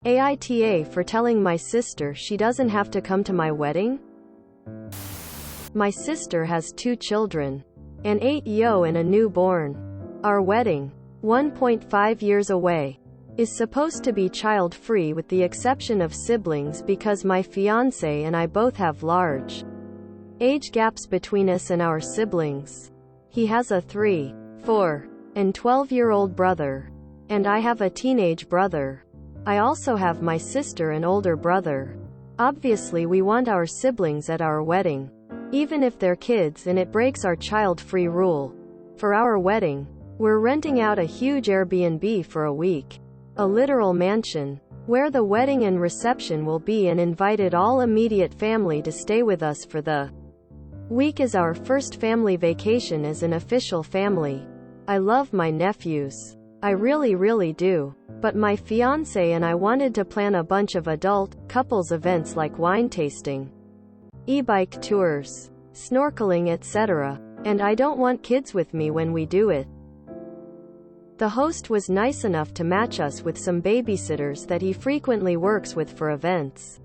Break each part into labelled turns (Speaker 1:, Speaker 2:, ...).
Speaker 1: AITA for telling my sister she doesn't have to come to my wedding? My sister has 2 children. An 8-year-old and a newborn. Our wedding, 1.5 years away, is supposed to be child-free with the exception of siblings because my fiancé and I both have large age gaps between us and our siblings. He has a 3, 4, and 12-year-old brother, and I have a teenage brother. I also have my sister and older brother. Obviously we want our siblings at our wedding, even if they're kids, and it breaks our child-free rule. For our wedding, we're renting out a huge Airbnb for a week. A literal mansion, where the wedding and reception will be, and invited all immediate family to stay with us for the week as our first family vacation as an official family. I love my nephews. I really do. But my fiancé and I wanted to plan a bunch of adult, couples events like wine tasting, e-bike tours, snorkeling, etc. And I don't want kids with me when we do it. The host was nice enough to match us with some babysitters that he frequently works with for events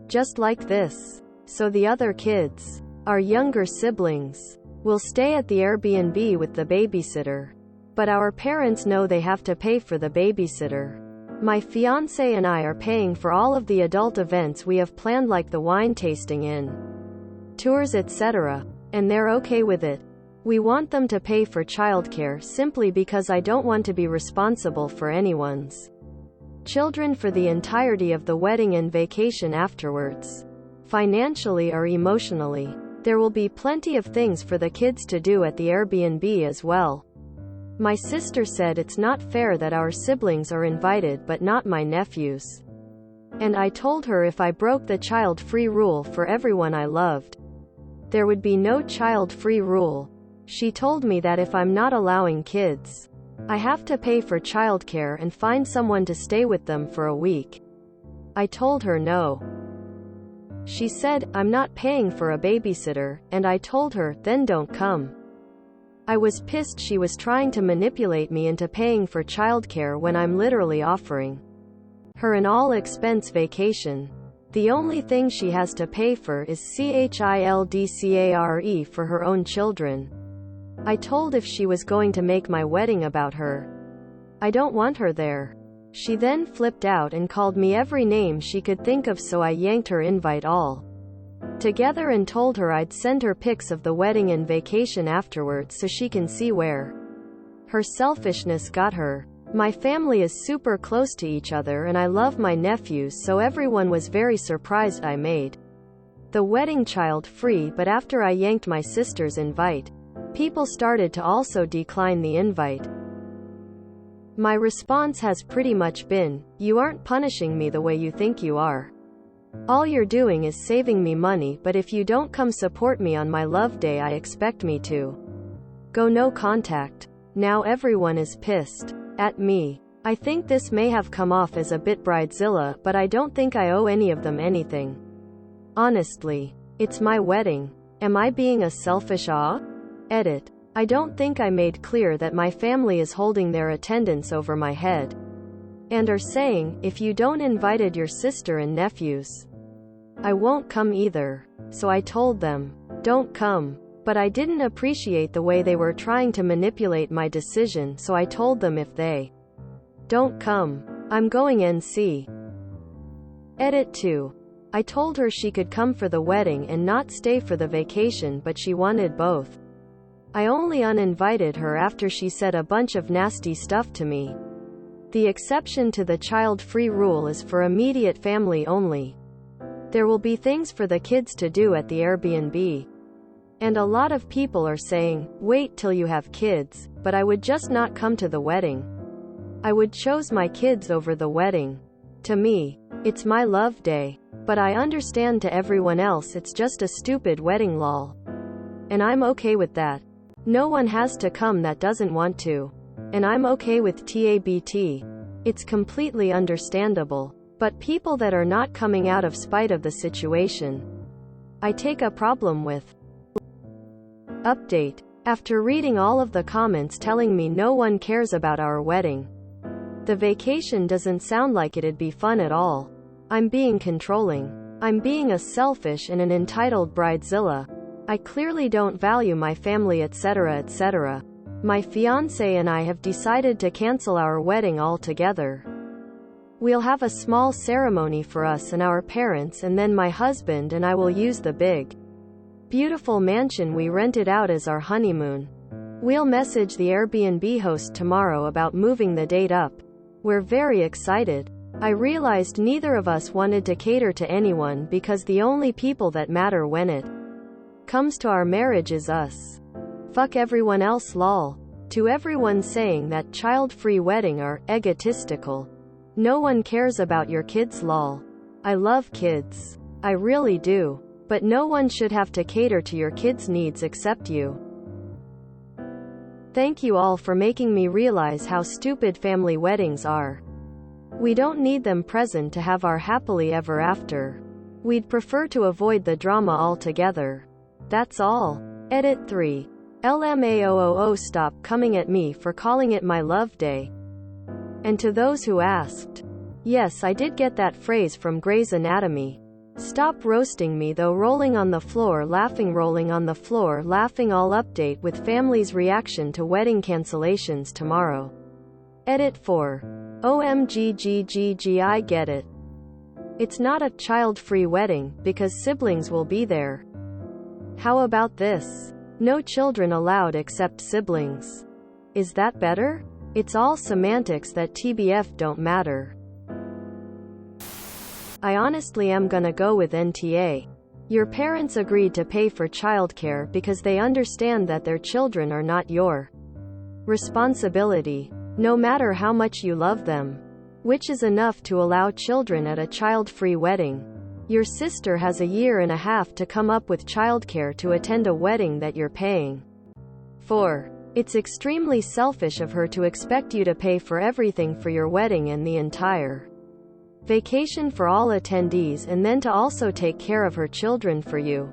Speaker 1: just like this. So the other kids, our younger siblings, will stay at the Airbnb with the babysitter. But our parents know they have to pay for the babysitter. My fiancé and I are paying for all of the adult events we have planned, like the wine tasting in tours, etc. And they're okay with it. We want them to pay for childcare simply because I don't want to be responsible for anyone's children for the entirety of the wedding and vacation afterwards. Financially or emotionally, there will be plenty of things for the kids to do at the Airbnb as well. My sister said it's not fair that our siblings are invited but not my nephews. And I told her if I broke the child-free rule for everyone I loved, there would be no child-free rule. She told me that if I'm not allowing kids, I have to pay for childcare and find someone to stay with them for a week. I told her no. She said, I'm not paying for a babysitter, and I told her, then don't come. I was pissed she was trying to manipulate me into paying for childcare when I'm literally offering her an all-expense vacation. The only thing she has to pay for is childcare for her own children. I told if she was going to make my wedding about her, I don't want her there. She then flipped out and called me every name she could think of, so I yanked her invite all together and told her I'd send her pics of the wedding and vacation afterwards so she can see where her selfishness got her. My family is super close to each other and I love my nephews, so everyone was very surprised I made the wedding child-free, but after I yanked my sister's invite, people started to also decline the invite. My response has pretty much been, you aren't punishing me the way you think you are. All you're doing is saving me money, but if you don't come support me on my love day, I expect me to go no contact. Now everyone is pissed at me. I think this may have come off as a bit bridezilla, but I don't think I owe any of them anything. Honestly, it's my wedding. Am I being a selfish Edit. I don't think I made clear that my family is holding their attendance over my head and are saying, if you don't invited your sister and nephews, I won't come either. So I told them, don't come. But I didn't appreciate the way they were trying to manipulate my decision, so I told them if they don't come, I'm going NC. Edit 2. I told her she could come for the wedding and not stay for the vacation, but she wanted both. I only uninvited her after she said a bunch of nasty stuff to me. The exception to the child-free rule is for immediate family only. There will be things for the kids to do at the Airbnb. And a lot of people are saying, wait till you have kids, but I would just not come to the wedding. I would choose my kids over the wedding. To me, it's my love day. But I understand to everyone else it's just a stupid wedding lol. And I'm okay with that. No one has to come that doesn't want to. And I'm okay with TABT. It's completely understandable. But people that are not coming out of spite of the situation, I take a problem with. Update. After reading all of the comments telling me no one cares about our wedding, The vacation doesn't sound like it'd be fun at all. I'm being controlling. I'm being a selfish and an entitled bridezilla. I clearly don't value my family, etc., etc. My fiancé and I have decided to cancel our wedding altogether. We'll have a small ceremony for us and our parents, and then my husband and I will use the big, beautiful mansion we rented out as our honeymoon. We'll message the Airbnb host tomorrow about moving the date up. We're very excited. I realized neither of us wanted to cater to anyone because the only people that matter when it comes to our marriage is us. Fuck everyone else, lol. To everyone saying that child-free wedding are egotistical. No one cares about your kids, lol. I love kids. I really do. But no one should have to cater to your kids' needs except you. Thank you all for making me realize how stupid family weddings are. We don't need them present to have our happily ever after. We'd prefer to avoid the drama altogether. That's all. Edit 3. LMAOOO, stop coming at me for calling it my love day. And to those who asked. Yes, I did get that phrase from Grey's Anatomy. Stop roasting me though. Rolling on the floor laughing, rolling on the floor laughing. All update with family's reaction to wedding cancellations tomorrow. Edit 4. OMGGGG, I get it. It's not a child-free wedding, because siblings will be there. How about this? No children allowed except siblings. Is that better? It's all semantics that TBF don't matter. I honestly am gonna go with NTA. Your parents agreed to pay for childcare because they understand that their children are not your responsibility, no matter how much you love them. Which is enough to allow children at a child-free wedding. Your sister has a year and a half to come up with childcare to attend a wedding that you're paying for. It's extremely selfish of her to expect you to pay for everything for your wedding and the entire vacation for all attendees, and then to also take care of her children for you.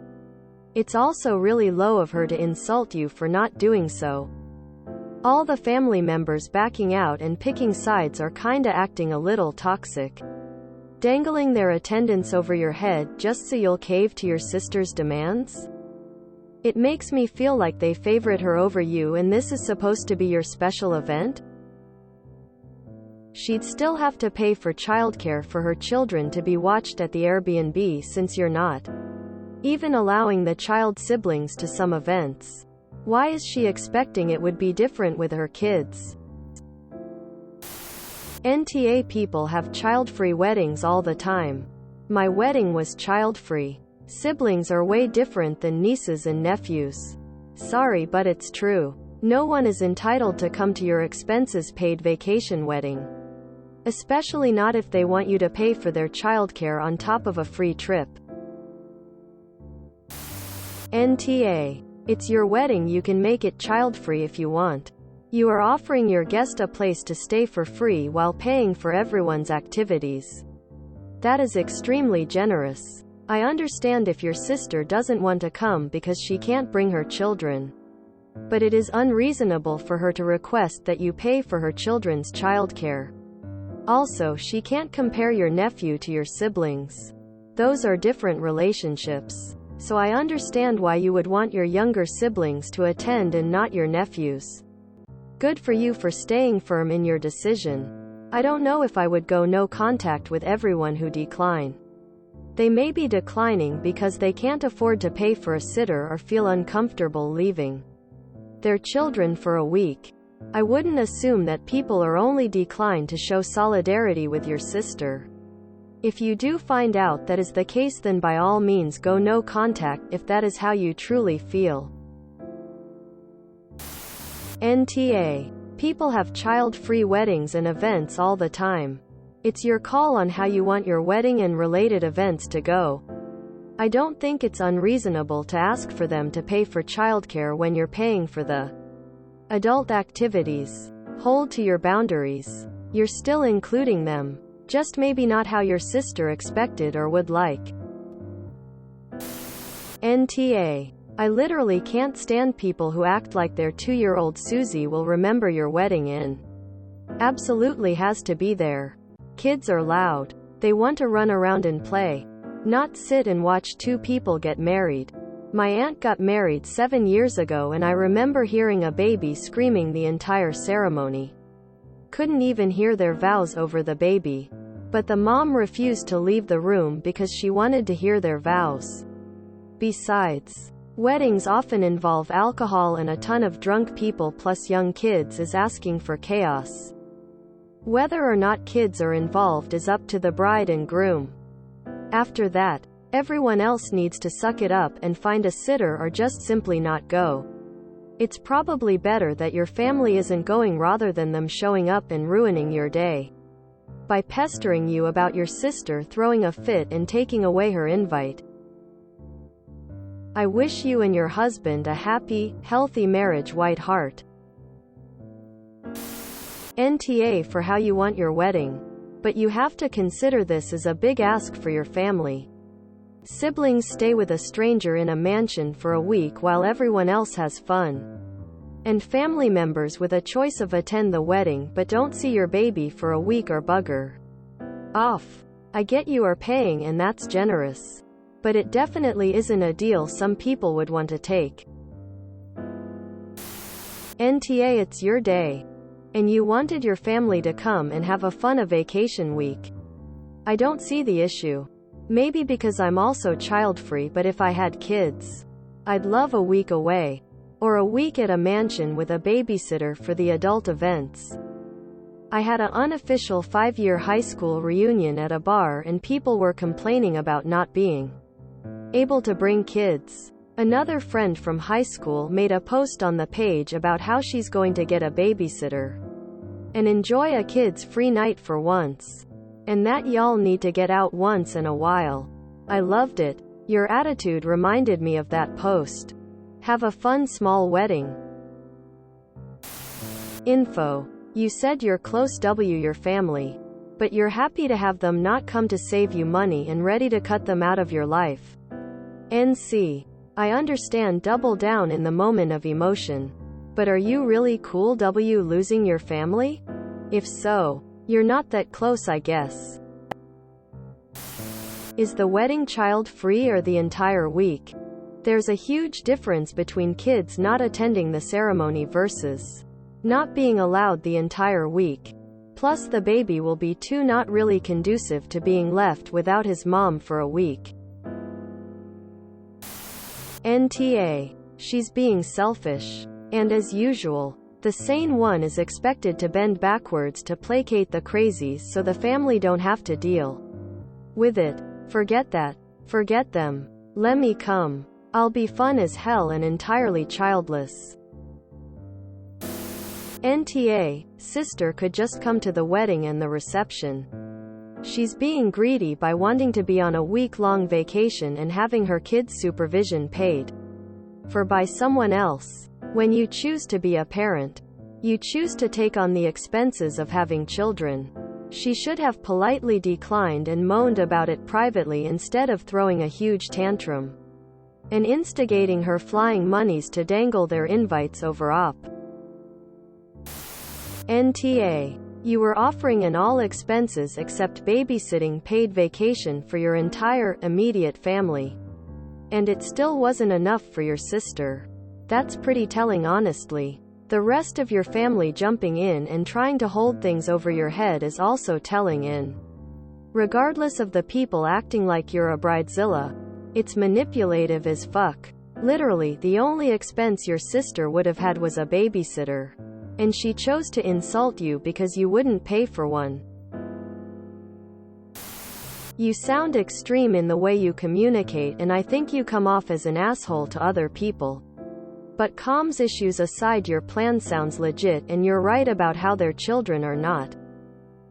Speaker 1: It's also really low of her to insult you for not doing so. All the family members backing out and picking sides are kinda acting a little toxic. Dangling their attendance over your head just so you'll cave to your sister's demands? It makes me feel like they favorite her over you, and this is supposed to be your special event? She'd still have to pay for childcare for her children to be watched at the Airbnb since you're not even allowing the child siblings to some events. Why is she expecting it would be different with her kids? NTA people have child-free weddings all the time. My wedding was child-free. Siblings are way different than nieces and nephews. Sorry, but it's true. No one is entitled to come to your expenses-paid vacation wedding. Especially not if they want you to pay for their childcare on top of a free trip. NTA. It's your wedding, you can make it child-free if you want. You are offering your guest a place to stay for free while paying for everyone's activities. That is extremely generous. I understand if your sister doesn't want to come because she can't bring her children. But it is unreasonable for her to request that you pay for her children's childcare. Also, she can't compare your nephew to your siblings. Those are different relationships. So I understand why you would want your younger siblings to attend and not your nephews. Good for you for staying firm in your decision. I don't know if I would go no contact with everyone who decline. They may be declining because they can't afford to pay for a sitter or feel uncomfortable leaving their children for a week. I wouldn't assume that people are only declined to show solidarity with your sister. If you do find out that is the case, then by all means go no contact if that is how you truly feel. NTA. People have child-free weddings and events all the time. It's your call on how you want your wedding and related events to go. I don't think it's unreasonable to ask for them to pay for childcare when you're paying for the adult activities. Hold to your boundaries. You're still including them. Just maybe not how your sister expected or would like. NTA. I literally can't stand people who act like their 2-year-old Susie will remember your wedding in Absolutely has to be there. Kids are loud. They want to run around and play, not sit and watch two people get married. My aunt got married 7 years ago and I remember hearing a baby screaming the entire ceremony. Couldn't even hear their vows over the baby. But the mom refused to leave the room because she wanted to hear their vows. Besides, weddings often involve alcohol and a ton of drunk people plus young kids is asking for chaos. Whether or not kids are involved is up to the bride and groom. After that, everyone else needs to suck it up and find a sitter or just simply not go. It's probably better that your family isn't going rather than them showing up and ruining your day by pestering you about your sister throwing a fit and taking away her invite. I wish you and your husband a happy, healthy marriage. White heart. NTA for how you want your wedding. But you have to consider this is a big ask for your family. Siblings stay with a stranger in a mansion for a week while everyone else has fun. And family members with a choice of attend the wedding but don't see your baby for a week or bugger off. I get you are paying and that's generous. But it definitely isn't a deal some people would want to take. NTA it's your day. And you wanted your family to come and have a fun vacation week. I don't see the issue. Maybe because I'm also child-free, but if I had kids, I'd love a week away. Or a week at a mansion with a babysitter for the adult events. I had an unofficial 5-year high school reunion at a bar and people were complaining about not being able to bring kids. Another friend from high school made a post on the page about how she's going to get a babysitter and enjoy a kids' free night for once. And that y'all need to get out once in a while. I loved it. Your attitude reminded me of that post. Have a fun small wedding. Info. You said you're close your family. But you're happy to have them not come to save you money and ready to cut them out of your life. NC. I understand double down in the moment of emotion. But are you really cool losing your family? If so, you're not that close I guess. Is the wedding child-free or the entire week? There's a huge difference between kids not attending the ceremony versus not being allowed the entire week. Plus the baby will be too not really conducive to being left without his mom for a week. NTA. She's being selfish. And as usual, the sane one is expected to bend backwards to placate the crazies so the family don't have to deal with it. Forget that. Forget them. Let me come. I'll be fun as hell and entirely childless. NTA. Sister could just come to the wedding and the reception. She's being greedy by wanting to be on a week-long vacation and having her kids' supervision paid for by someone else. When you choose to be a parent, you choose to take on the expenses of having children. She should have politely declined and moaned about it privately instead of throwing a huge tantrum and instigating her flying monies to dangle their invites over op. NTA. You were offering an all expenses except babysitting paid vacation for your entire, immediate family. And it still wasn't enough for your sister. That's pretty telling honestly. The rest of your family jumping in and trying to hold things over your head is also telling in. Regardless of the people acting like you're a bridezilla, it's manipulative as fuck. Literally, the only expense your sister would have had was a babysitter. And she chose to insult you because you wouldn't pay for one. You sound extreme in the way you communicate and I think you come off as an asshole to other people. But comms issues aside, your plan sounds legit and you're right about how their children are not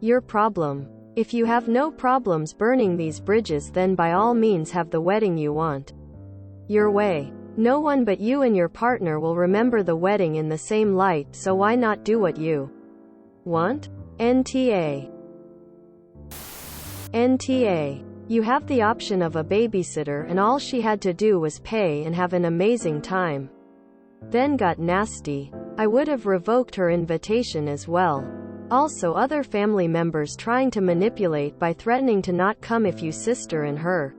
Speaker 1: your problem. If you have no problems burning these bridges, then by all means have the wedding you want. Your way. No one but you and your partner will remember the wedding in the same light, so why not do what you want? NTA. NTA. You have the option of a babysitter and all she had to do was pay and have an amazing time. Then got nasty. I would have revoked her invitation as well. Also other family members trying to manipulate by threatening to not come if you sister and her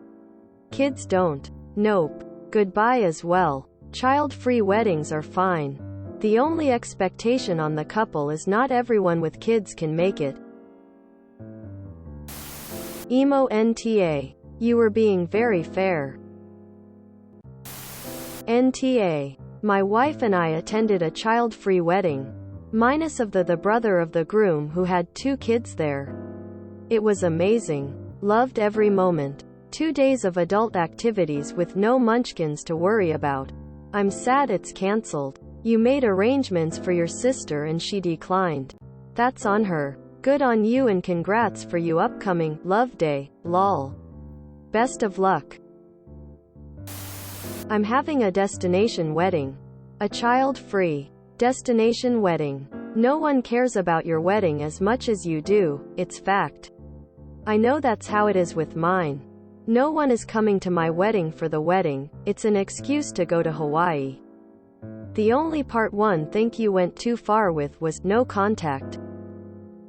Speaker 1: kids don't. Nope. Goodbye as well. Child-free weddings are fine. The only expectation on the couple is not everyone with kids can make it. Emo NTA. You were being very fair. NTA. My wife and I attended a child-free wedding. Minus of the brother of the groom who had 2 kids there. It was amazing. Loved every moment. 2 days of adult activities with no munchkins to worry about. I'm sad it's cancelled. You made arrangements for your sister and she declined. That's on her. Good on you and congrats for you upcoming love day, lol. Best of luck. I'm having a destination wedding. A child-free destination wedding. No one cares about your wedding as much as you do, it's fact. I know that's how it is with mine. No one is coming to my wedding for the wedding, it's an excuse to go to Hawaii. The only part one think you went too far with was no contact.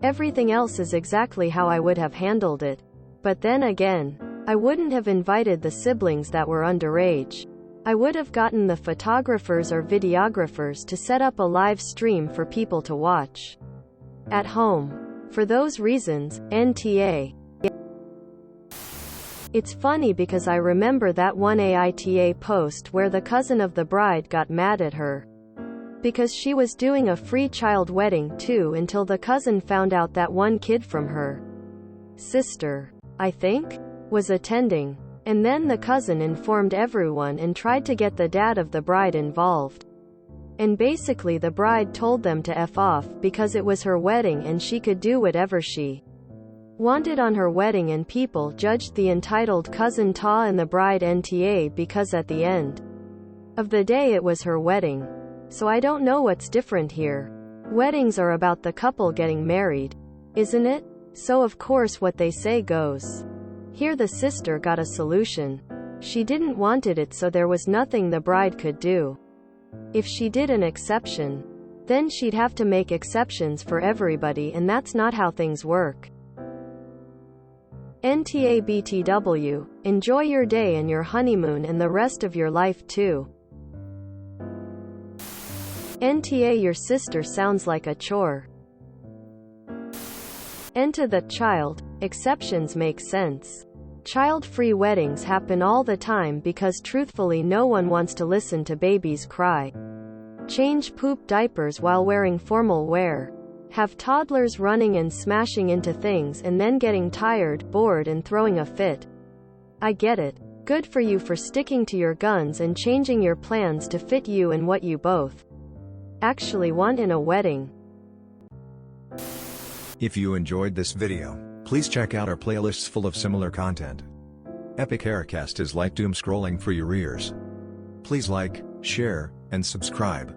Speaker 1: Everything else is exactly how I would have handled it. But then again, I wouldn't have invited the siblings that were underage. I would have gotten the photographers or videographers to set up a live stream for people to watch at home. For those reasons, NTA. It's funny because I remember that one AITA post where the cousin of the bride got mad at her because she was doing a free child wedding too until the cousin found out that one kid from her sister, I think, was attending. And then the cousin informed everyone and tried to get the dad of the bride involved. And basically the bride told them to F off because it was her wedding and she could do whatever she wanted on her wedding, and people judged the entitled cousin Ta and the bride NTA because at the end of the day it was her wedding. So I don't know what's different here. Weddings are about the couple getting married, isn't it? So of course what they say goes. Here the sister got a solution. She didn't wanted it, so there was nothing the bride could do. If she did an exception, then she'd have to make exceptions for everybody, and that's not how things work. NTA BTW, enjoy your day and your honeymoon and the rest of your life too. NTA your sister sounds like a chore. Enter the child, exceptions make sense. Child-free weddings happen all the time because truthfully no one wants to listen to babies cry. Change poop diapers while wearing formal wear. Have toddlers running and smashing into things and then getting tired, bored and throwing a fit. I get it. Good for you for sticking to your guns and changing your plans to fit you and what you both actually want in a wedding.
Speaker 2: If you enjoyed this video, please check out our playlists full of similar content. Epic Haircast is like doom scrolling for your ears. Please like, share, and subscribe.